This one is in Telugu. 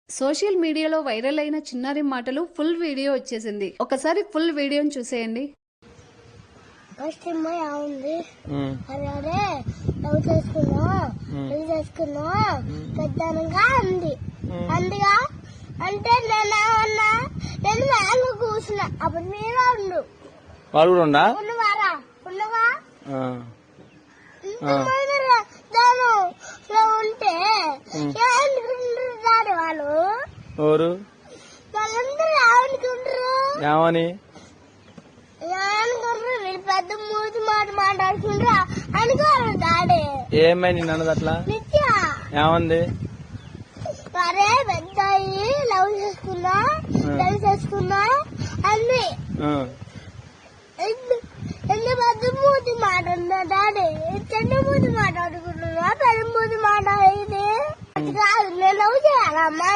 సోషల్ మీడియాలో వైరల్ అయిన చిన్నారి మాటలు ఫుల్ వీడియో వచ్చేసింది. ఒకసారి ఫుల్ వీడియోని చూసేయండి. ఫస్ట్ ఉంది అదే లవ్ చేసుకున్నా పెద్దనగా ఉంది అందుగా అంటే నేను మేలు కూర్చున్నా అప్పుడు మీరు ఉండు వాడు కూడా ఉండా ఉన్నవారా ఉన్నవా ఉంటే ఏమనుకుంటారు వాళ్ళు ఎవరు వాళ్ళందరూ ఏమనుకుంటారు ఏమని వీళ్ళు పెద్ద మూతి మాట మాట్లాడుకుంటారు అనుకోరు డాడీ ఏమై నిన్ను అన్నది అట్లా నిత్య ఏమంది అరే పెద్ద లవ్ చేసుకున్నా అన్ని ఎందుకు పెద్ద మూతి మాట్లాడుతున్నా డాడీ చిన్న మూతి మాట్లాడుకుంటున్నా పెద్ద మూతి మాట్లాడేది అది కాదు నేను లవ్ చేయాలమ్మా.